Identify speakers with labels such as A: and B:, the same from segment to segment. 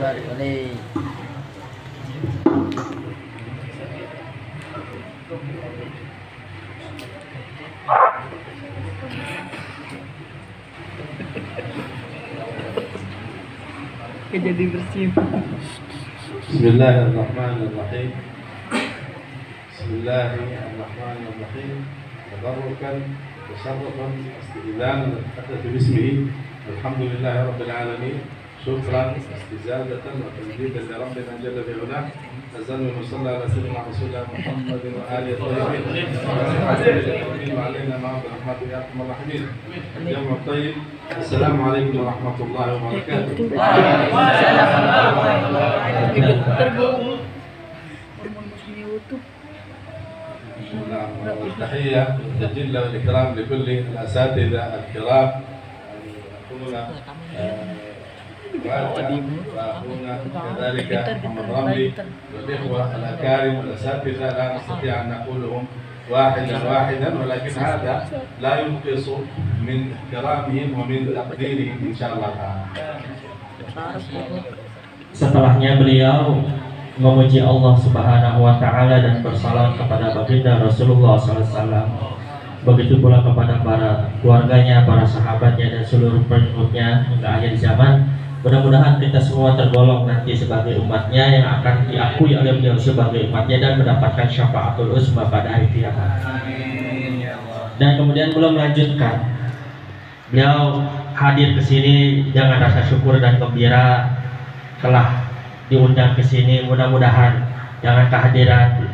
A: barik alaik.
B: Jadi bersih.
C: Bismillahirrahmanirrahim. Bismillahirrahmanirrahim. Tabarrukan tasarrufan isti'zanan atatu bismihi. Alhamdulillahi rabbil alamin. Syukran istizadatan wa tamjidan li rabbina jalla fi ulah. Azan wa sallallahu ala sayyidina rasulillah Muhammadin wa alihi tayyibin. Wa alaina ma'a rahmatika ya arhamar rahimin. Jamu tayyib. Assalamualaikum warahmatullahi wabarakatuh. التحية الجلة والإكرام لكل الأساتذة الكرام أخونا وأخونا كذلك محمد رملي والإخوة الأكارم والأساتذة لا نستطيع أن نقولهم واحدا ولكن هذا لا ينقص من احترامهم ومن تقديرهم إن شاء الله تعالى.
D: Setelahnya beliau memuji Allah Subhanahu wa Ta'ala dan bersalam kepada baginda Rasulullah SAW. Begitu pula kepada para keluarganya, para sahabatnya, dan seluruh pengikutnya hingga akhir zaman. Mudah-mudahan kita semua tergolong nanti sebagai umatnya yang akan diakui oleh beliau sebagai umatnya dan mendapatkan syafaatul uzma pada hari kiamat. Dan kemudian beliau melanjutkan, beliau hadir ke sini dengan rasa syukur dan gembira telah diundang ke sini. Mudah-mudahan dengan kehadiran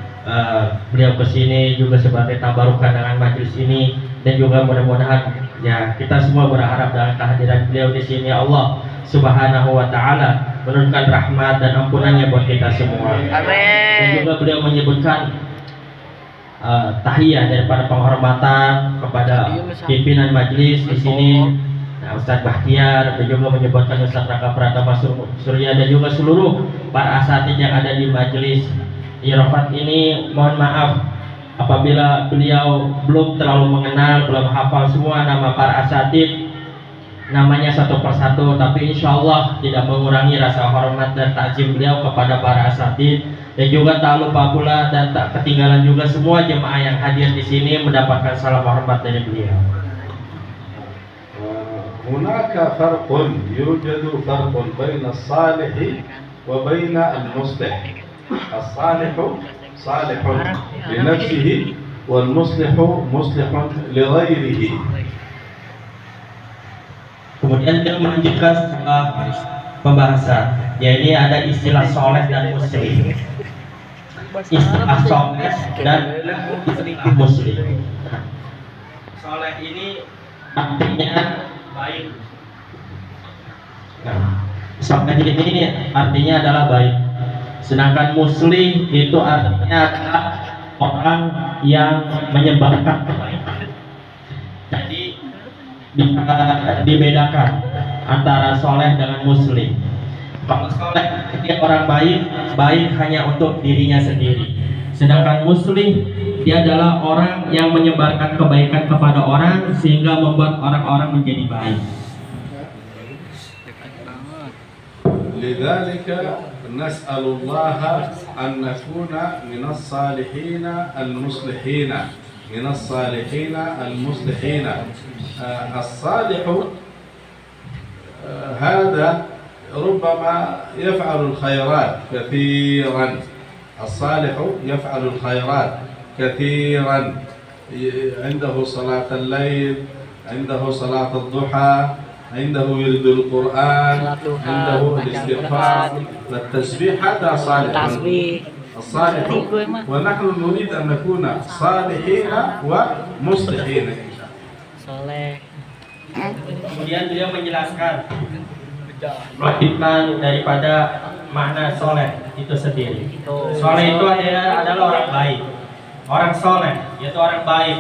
D: beliau ke sini juga sebagai tabarukan dengan majelis ini, dan juga mudah-mudahan ya kita semua berharap dengan kehadiran beliau di sini Allah Subhanahu wa Ta'ala menurunkan rahmat dan ampunannya buat kita semua. Amin. Dan juga beliau menyebutkan tahiyah daripada penghormatan kepada pimpinan majelis di sini. Nah, Ustadz Bahtiar, dan juga menyebutkan Ustadz Raka Pratama Surya, dan juga seluruh para asatidz yang ada di majelis Irofat ini. Mohon maaf apabila beliau belum terlalu mengenal, belum hafal semua nama para asatidz, namanya satu persatu, tapi insya Allah tidak mengurangi rasa hormat dan takzim beliau kepada para asatidz. Dan juga tak lupa pula dan tak ketinggalan juga semua jemaah yang hadir di sini mendapatkan salam hormat dari beliau.
C: هناك فرق يوجد فرق بين الصالح وبين المصلح. الصالح صالح لنفسه والمصلح مصلح لغيره.
D: Kemudian dia melanjutkan setelah pembahasan, yaitu ada istilah soleh dan muslim. Istilah soleh dan istilah muslim. Soleh ini artinya baik. Nah, soleh ini artinya adalah baik. Sedangkan muslim itu artinya adalah orang yang menyebarkan kebaikan. Jadi bisa dibedakan antara soleh dengan muslim. Kalau soleh dia orang baik hanya untuk dirinya sendiri. Sedangkan muslim dia adalah orang yang menyebarkan kebaikan kepada orang sehingga membuat orang-orang menjadi baik.
C: لذلك نسأل الله أن نكون من الصالحين المصلحين من الصالحين المصلحين. الصالح هذا ربما يفعل الخيرات كثيرا. الصالح يفعل الخيرات كثيرا، عنده صلاة الليل، عنده صلاة الضحى، عنده ورد القرآن، عنده الاستغفار والتسبيح. هذا صالح الصالح، ونحن نريد أن نكون صالحين ومصلحين.
D: Kemudian beliau menjelaskan makna daripada makna soleh itu sendiri. Soleh itu adalah orang baik, orang soleh yaitu orang baik.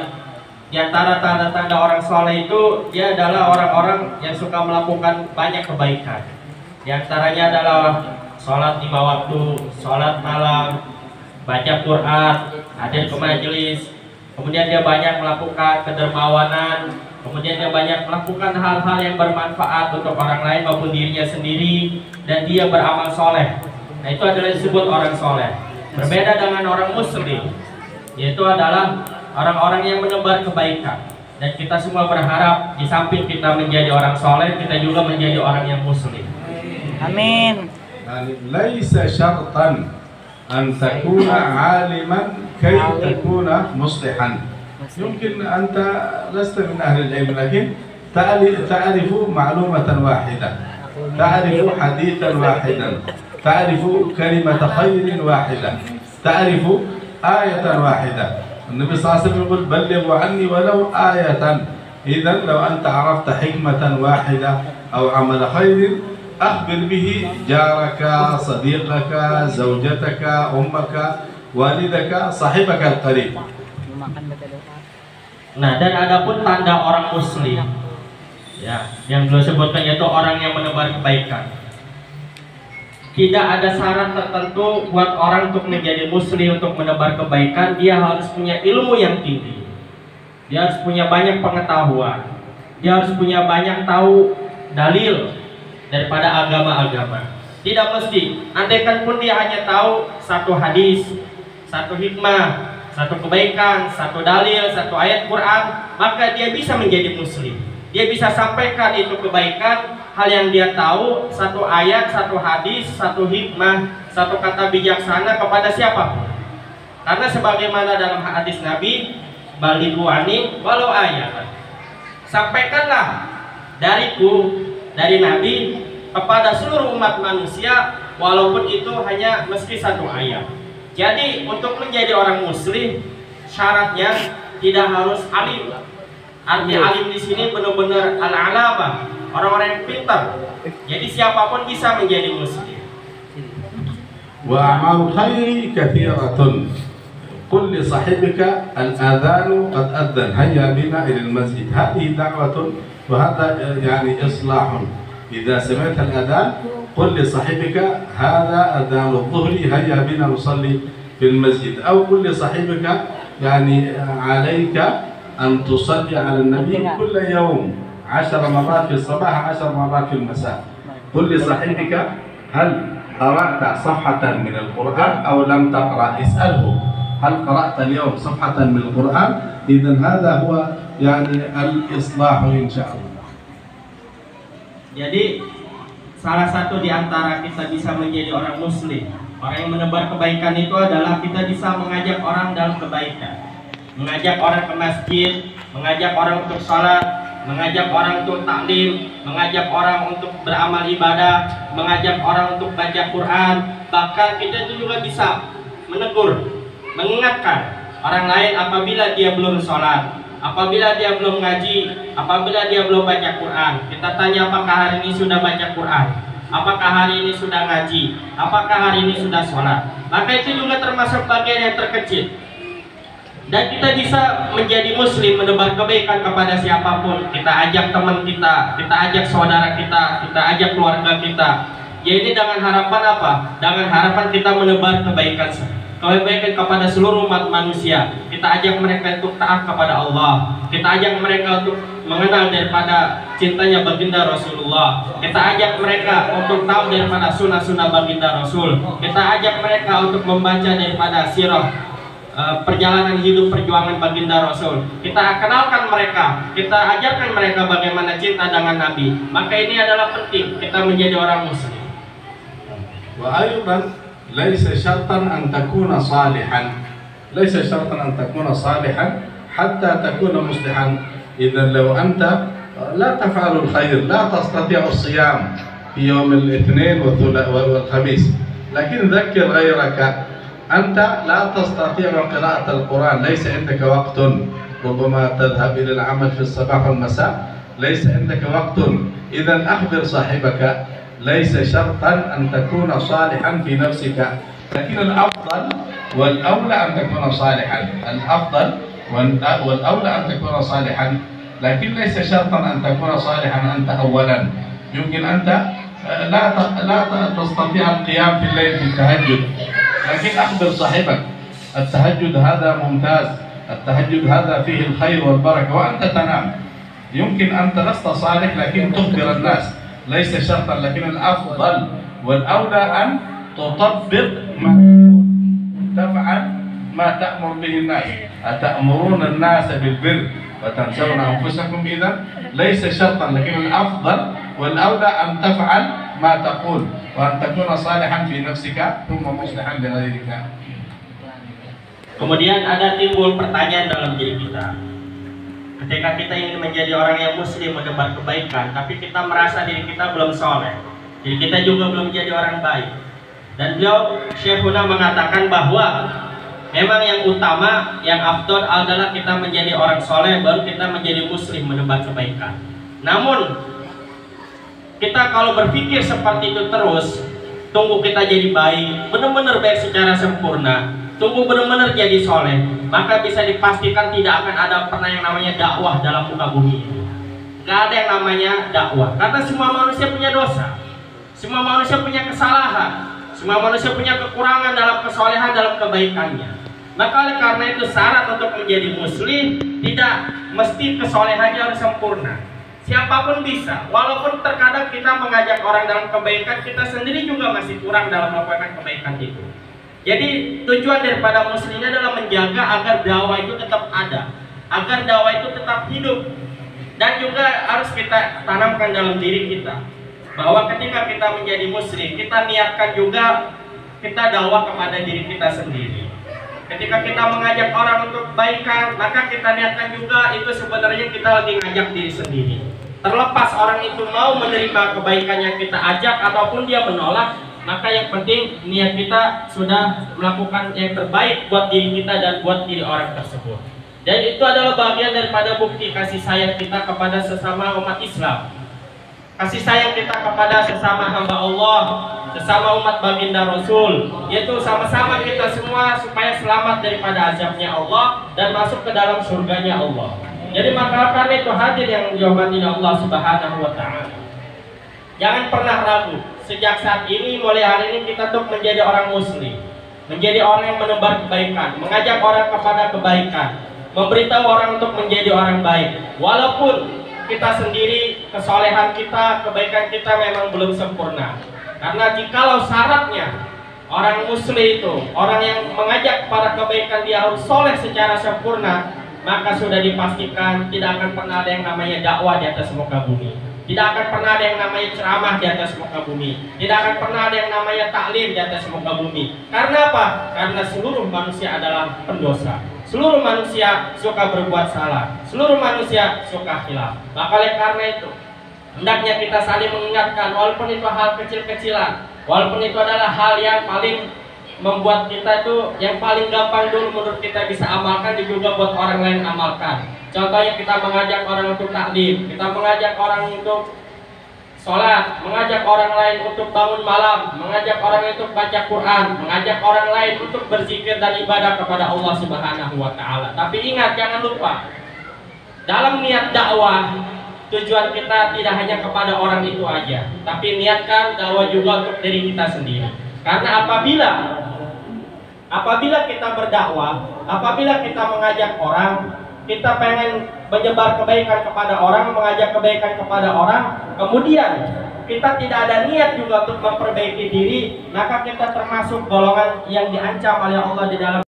D: Di antara tanda-tanda orang soleh itu dia adalah orang-orang yang suka melakukan banyak kebaikan. Di antaranya adalah sholat 5 waktu, sholat malam, baca Quran, hadir ke majelis. Kemudian dia banyak melakukan kedermawanan, kemudian dia banyak melakukan hal-hal yang bermanfaat untuk orang lain maupun dirinya sendiri, dan dia beramal soleh. Nah, itu adalah disebut orang soleh. Berbeda dengan orang muslim, yaitu adalah orang-orang yang menebar kebaikan. Dan kita semua berharap di samping kita menjadi orang soleh, kita juga menjadi orang yang muslim.
B: Amin.
C: يعني ليس شرطا أن تكون عالما كي تكون مصلحا. يمكن أنت لست من أهل العلم لكن تعرف معلومة واحدة، تعرف حديثا واحدا، تعرف كلمة خير واحدة، تعرف آية واحدة. النبي صلى الله عليه وسلم يقول بلغوا عني ولو آية. إذا لو أنت عرفت حكمة واحدة أو عمل خير أخبر به جارك، صديقك، زوجتك، أمك، والدك، صاحبك القريب.
D: Nah, dan adapun tanda orang muslim, ya, yang beliau sebutkan yaitu orang yang menebar kebaikan. Tidak ada syarat tertentu buat orang untuk menjadi muslim, untuk menebar kebaikan. Dia harus punya ilmu yang tinggi, dia harus punya banyak pengetahuan, dia harus punya banyak tahu dalil daripada agama-agama. Tidak mesti, andaikan pun dia hanya tahu satu hadis, satu hikmah, satu kebaikan, satu dalil, satu ayat Quran, maka dia bisa menjadi muslim. Dia bisa sampaikan itu kebaikan, hal yang dia tahu, satu ayat, satu hadis, satu hikmah, satu kata bijaksana kepada siapapun. Karena sebagaimana dalam hadis Nabi, balighu anni walau ayat. Sampaikanlah dariku, dari Nabi kepada seluruh umat manusia, walaupun itu hanya meski satu ayat. Jadi untuk menjadi orang muslim syaratnya tidak harus alim. Arti alim di sini benar-benar al-alama, orang-orang yang pintar. Jadi siapapun bisa menjadi muslim.
C: وأعمال الخير كثيرة. قل لصاحبك الآذان قد أذن هيا بنا إلى المسجد. هذه دعوة وهذا يعني إصلاح. إذا سمعت الأذان قل لصاحبك هذا أذان الظهر هيا بنا نصلي في المسجد. أو قل لصاحبك يعني عليك أن تصلي على النبي كل يوم 10 مرات في الصباح 10 مرات في المساء. قل لصاحبك هل قرأت صفحة من القرآن أو لم تقرأ؟ اسأله هل قرأت اليوم صفحة من القرآن؟ إذن هذا هو يعني الإصلاح إن شاء الله.
D: Jadi salah satu di antara kita bisa menjadi orang muslim, orang yang menebar kebaikan itu adalah kita bisa mengajak orang dalam kebaikan, mengajak orang ke masjid, mengajak orang untuk sholat, mengajak orang untuk taklim, mengajak orang untuk beramal ibadah, mengajak orang untuk baca Quran. Bahkan kita itu juga bisa menegur, mengingatkan orang lain apabila dia belum sholat, apabila dia belum ngaji, apabila dia belum baca Quran. Kita tanya apakah hari ini sudah baca Quran, apakah hari ini sudah ngaji, apakah hari ini sudah sholat. Maka itu juga termasuk bagian yang terkecil. Dan kita bisa menjadi muslim, menebar kebaikan kepada siapapun. Kita ajak teman kita ajak saudara kita ajak keluarga kita. Ya ini dengan harapan apa? Dengan harapan kita menebar kebaikan kepada seluruh umat manusia. Kita ajak mereka untuk taat kepada Allah. Kita ajak mereka untuk mengenal daripada cintanya baginda Rasulullah. Kita ajak mereka untuk tahu daripada sunnah-sunnah baginda Rasul. Kita ajak mereka untuk membaca daripada sirah perjalanan hidup perjuangan baginda Rasul. Kita kenalkan mereka, kita ajarkan mereka bagaimana cinta dengan Nabi. Maka ini adalah penting kita menjadi orang muslim.
C: وأيضا ليس شرطا أن تكون صالحا، ليس شرطا أن تكون صالحا حتى تكون مصلحا. إذا لو أنت لا تفعل الخير، لا تستطيع الصيام في يوم الاثنين والخميس، لكن ذكر غيرك. أنت لا تستطيع قراءة القرآن، ليس عندك وقت، ربما تذهب إلى العمل في الصباح والمساء، ليس عندك وقت. إذا أخبر صاحبك ليس شرطا أن تكون صالحا في نفسك، لكن الأفضل والأولى أن تكون صالحا، الأفضل والأولى أن تكون صالحا، لكن ليس شرطا أن تكون صالحا أنت أولا. يمكن أنت لا تستطيع القيام في الليل في التهجد، لكن أخبر صاحبك التهجد هذا ممتاز، التهجد هذا فيه الخير والبركة، وأنت تنام. يمكن أنت لست صالح لكن تخبر الناس، ليس شرطا، لكن الأفضل والأولى أن تطبق ما تفعل ما تأمر به الناس. أتأمرون الناس بالبر وتنسون أنفسكم؟ إذا ليس شرطا، لكن الأفضل والأولى أن تفعل ما تقول وأن تكون صالحا في نفسك ثم مصلحا لغيرك.
D: Kemudian ada timbul pertanyaan dalam diri kita. Ketika kita ingin menjadi orang yang muslim, menebar kebaikan, tapi kita merasa diri kita belum soleh, jadi kita juga belum menjadi orang baik. Dan beliau Syekhuna mengatakan bahwa memang yang utama, yang afdol adalah kita menjadi orang soleh, baru kita menjadi muslim, menebar kebaikan. Namun kita kalau berpikir seperti itu terus, tunggu kita jadi baik, benar-benar baik secara sempurna, tunggu benar-benar jadi soleh, maka bisa dipastikan tidak akan ada pernah yang namanya dakwah dalam muka bumi ini. Gak ada yang namanya dakwah, karena semua manusia punya dosa, semua manusia punya kesalahan, semua manusia punya kekurangan dalam kesolehan, dalam kebaikannya. Maka oleh karena itu syarat untuk menjadi muslim tidak mesti kesolehannya harus sempurna. Siapapun bisa, walaupun terkadang kita mengajak orang dalam kebaikan, kita sendiri juga masih kurang dalam melakukan kebaikan itu. Jadi tujuan daripada muslim ini adalah menjaga agar dakwah itu tetap ada, agar dakwah itu tetap hidup. Dan juga harus kita tanamkan dalam diri kita bahwa ketika kita menjadi muslim, kita niatkan juga kita dakwah kepada diri kita sendiri. Ketika kita mengajak orang untuk kebaikan, maka kita niatkan juga itu sebenarnya kita lagi ngajak diri sendiri. Terlepas orang itu mau menerima kebaikan yang kita ajak ataupun dia menolak, maka yang penting niat kita sudah melakukan yang terbaik buat diri kita dan buat diri orang tersebut. Dan itu adalah bagian daripada bukti kasih sayang kita kepada sesama umat Islam, kasih sayang kita kepada sesama hamba Allah, sesama umat baginda Rasul, yaitu sama-sama kita semua supaya selamat daripada azabnya Allah dan masuk ke dalam surganya Allah. Jadi maka karena itu hadir yang dihormati Allah Subhanahu wa Ta'ala, jangan pernah ragu. Sejak saat ini, mulai hari ini kita untuk menjadi orang muslim, menjadi orang yang menebar kebaikan, mengajak orang kepada kebaikan, memberitahu orang untuk menjadi orang baik. Walaupun kita sendiri, kesolehan kita, kebaikan kita memang belum sempurna. Karena jikalau syaratnya orang muslim itu, orang yang mengajak para kebaikan, dia harus soleh secara sempurna, maka sudah dipastikan tidak akan pernah ada yang namanya dakwah di atas muka bumi. Tidak akan pernah ada yang namanya ceramah di atas muka bumi. Tidak akan pernah ada yang namanya taklim di atas muka bumi. Karena apa? Karena seluruh manusia adalah pendosa. Seluruh manusia suka berbuat salah. Seluruh manusia suka khilaf. Maka oleh karena itu, hendaknya kita saling mengingatkan, walaupun itu hal kecil-kecilan, walaupun itu adalah hal yang paling membuat kita itu yang paling gampang dulu menurut kita bisa amalkan, juga buat orang lain amalkan. Contohnya kita mengajak orang untuk taklim, kita mengajak orang untuk sholat, mengajak orang lain untuk bangun malam, mengajak orang lain untuk baca Quran, mengajak orang lain untuk berzikir dan ibadah kepada Allah Subhanahu wa Ta'ala. Tapi ingat, jangan lupa, dalam niat dakwah, tujuan kita tidak hanya kepada orang itu aja, tapi niatkan dakwah juga untuk diri kita sendiri. Karena apabila kita berdakwah, apabila kita mengajak orang, kita pengen menyebar kebaikan kepada orang, mengajak kebaikan kepada orang, kemudian kita tidak ada niat juga untuk memperbaiki diri, maka kita termasuk golongan yang diancam oleh Allah di dalam